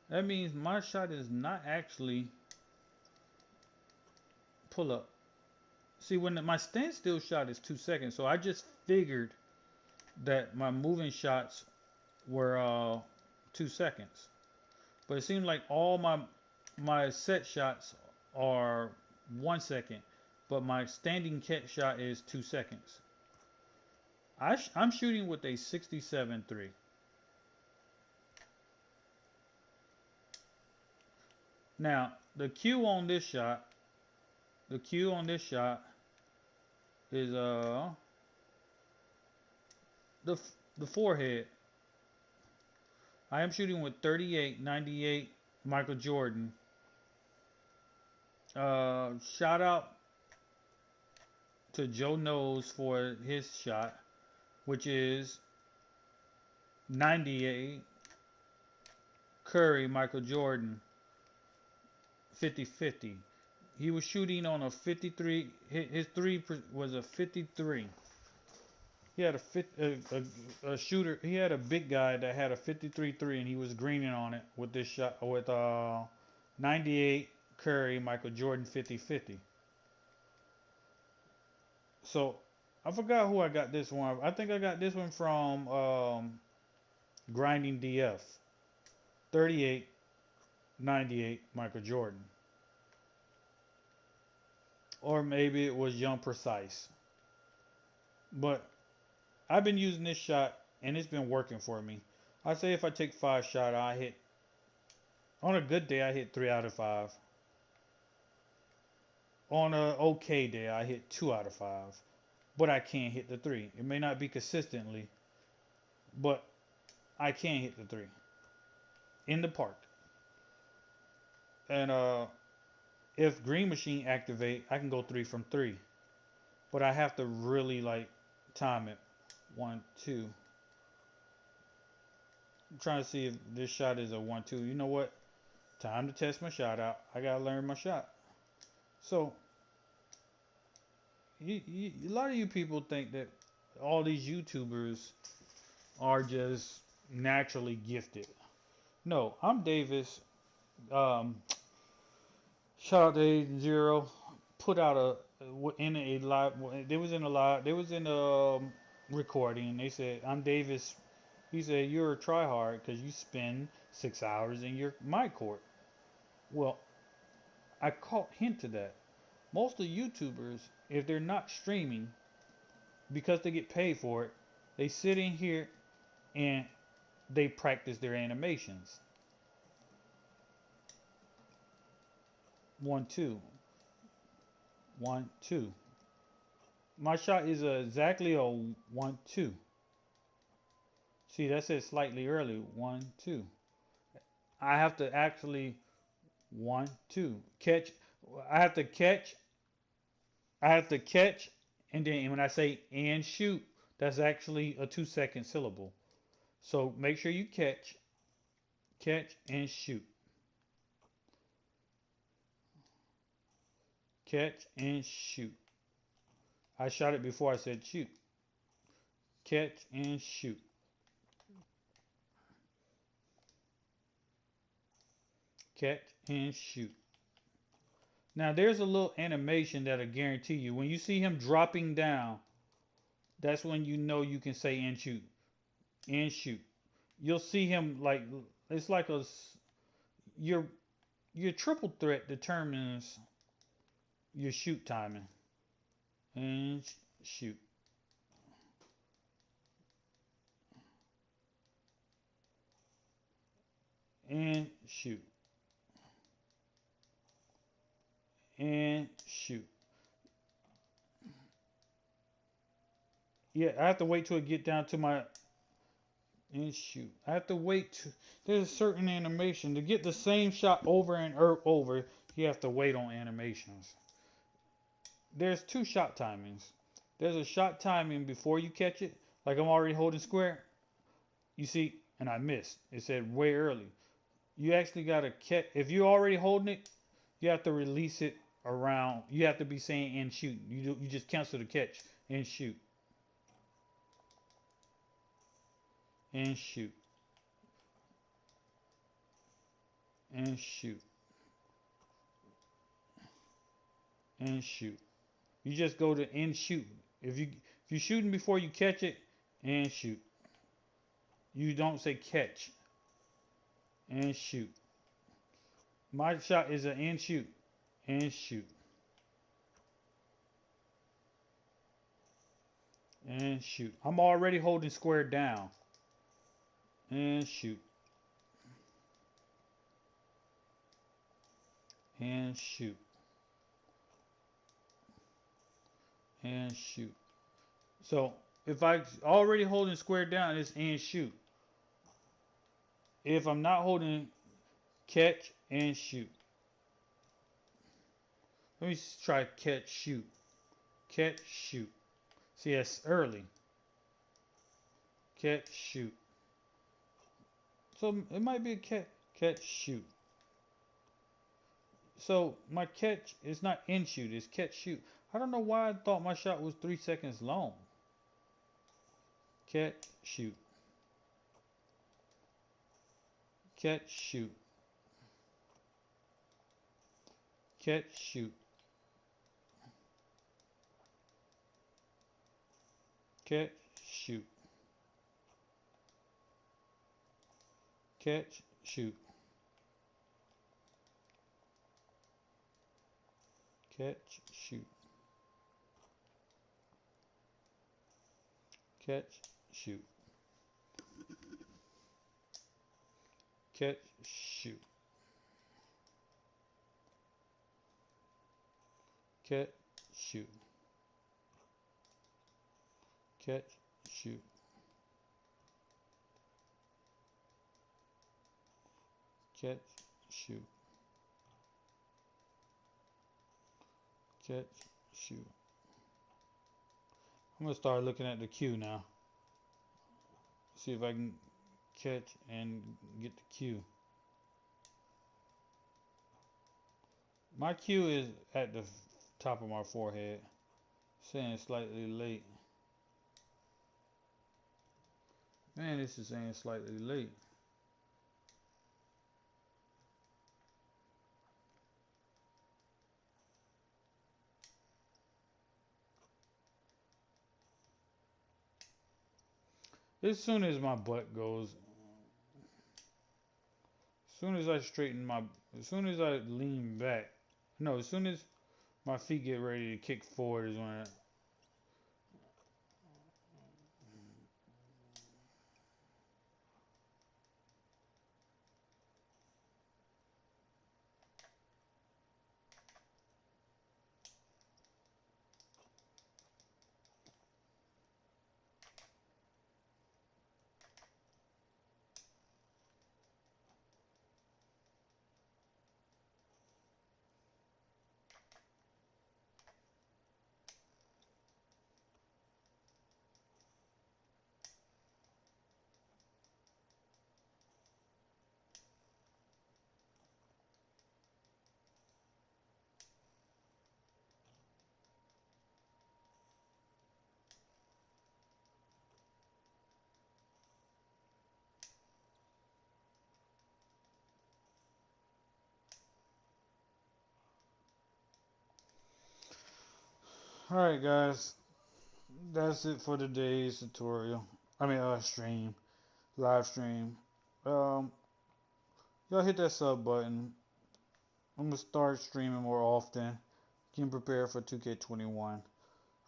That means my shot is not actually pull up. See, when my standstill shot is 2 seconds, so I just figured that my moving shots were 2 seconds. But it seems like all my set shots are 1 second, but my standing catch shot is 2 seconds. I'm shooting with a 67.3. Now the Q on this shot is the the forehead. I am shooting with 38.98 Michael Jordan. Shout out to Joe Knows for his shot, which is 98 Curry Michael Jordan 50-50. He was shooting on a 53. His three was a 53. He had a shooter. He had a big guy that had a 53-3, and he was greening on it with this shot with 98 Curry Michael Jordan 50-50. So I forgot who I got this one. I think I got this one from Grinding DF. 38.98 Michael Jordan. Or maybe it was Young Precise. But I've been using this shot and it's been working for me. I say if I take 5 shots, I hit. On a good day, I hit 3 out of 5. On a okay day, I hit 2 out of 5. But I can't hit the 3. It may not be consistently, but I can hit the 3 in the park. And if Green Machine activate, I can go 3 from 3. But I have to really like time it. 1, 2. I'm trying to see if this shot is a 1, 2. You know what? Time to test my shot out. I gotta learn my shot. So, a lot of you people think that all these YouTubers are just naturally gifted. No, I'm Davis. Um, Shout out to Agent Zero. Put out in a live. They was in a live. They was in a recording. They said, "I'm Davis." He said, "You're a tryhard because you spend 6 hours in your my court." Well, I caught hint to that. Most of YouTubers, if they're not streaming because they get paid for it, they sit in here and they practice their animations. 1, 2, 1, 2. My shot is exactly a 1, 2. See, that says slightly early. 1, 2. I have to actually 1, 2 catch. I have to catch. I have to catch, and then when I say and shoot, that's actually a 2 second syllable. So make sure you catch, and shoot, catch and shoot. I shot it before I said shoot. Catch and shoot. Catch and shoot. Now there's a little animation that'll guarantee you when you see him dropping down. That's when you know you can say and shoot, and shoot. You'll see him like it's like your your triple threat determines your shoot timing. And shoot. And shoot. And shoot. Yeah, I have to wait till it get down to my and shoot. I have to wait. There's a certain animation to get the same shot over and over. You have to wait on animations. There's 2 shot timings. There's a shot timing before you catch it, like I'm already holding square. You see, and I missed. It said way early. You actually gotta catch. If you're already holding it, you have to release it around. You have to be saying and shoot. You just cancel the catch and shoot and shoot and shoot and shoot. You just go to and shoot. If you're shooting before you catch it, and shoot. You don't say catch and shoot. My shot is an and shoot. And shoot. And shoot. I'm already holding square down. And shoot. And shoot. And shoot. So if I already holding square down, it's and shoot. If I'm not holding, catch and shoot. Let me try catch, shoot. Catch, shoot. See, that's early. Catch, shoot. So it might be a catch, shoot. So my catch is not in shoot, it's catch, shoot. I don't know why I thought my shot was 3 seconds long. Catch, shoot. Catch, shoot. Catch, shoot. Catch, shoot. Catch, shoot. Catch, shoot. Catch, shoot. Catch, shoot. Catch, shoot. Catch, shoot. Catch, shoot. Catch, shoot. I'm gonna start looking at the cue now. See if I can catch and get the cue. My cue is at the top of my forehead, saying slightly late. Man, this is saying slightly late. As soon as my butt goes, as soon as I straighten my, as soon as I lean back, no, as soon as my feet get ready to kick forward is when I, alright guys, that's it for today's tutorial. Stream, live stream. Um, y'all hit that sub button. I'm gonna start streaming more often. Getting prepared for 2K21.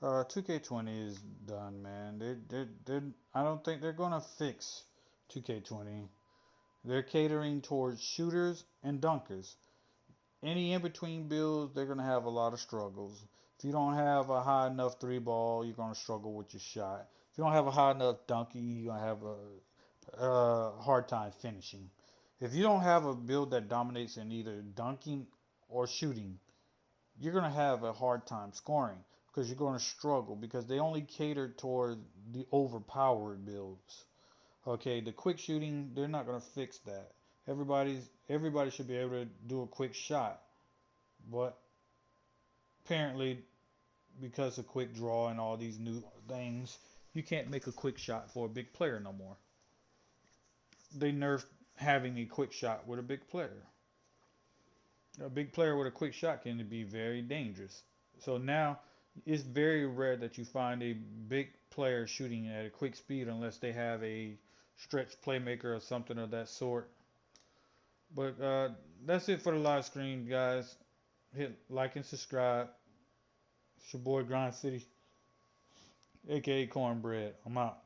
2K20 is done, man. I don't think they're gonna fix 2K20. They're catering towards shooters and dunkers. Any in between builds, they're gonna have a lot of struggles. If you don't have a high enough three ball, you're gonna struggle with your shot. If you don't have a high enough dunky, you're gonna have a hard time finishing. If you don't have a build that dominates in either dunking or shooting, you're going to have a hard time scoring because you're going to struggle because they only cater toward the overpowered builds. Okay, the quick shooting, they're not going to fix that. Everybody should be able to do a quick shot. But apparently because of quick draw and all these new things, you can't make a quick shot for a big player no more. They nerfed having a quick shot with a big player. A big player with a quick shot can be very dangerous. So now it's very rare that you find a big player shooting at a quick speed unless they have a stretch playmaker or something of that sort. But that's it for the live stream, guys. Hit like and subscribe. It's your boy Grind City, aka Cornbread. I'm out.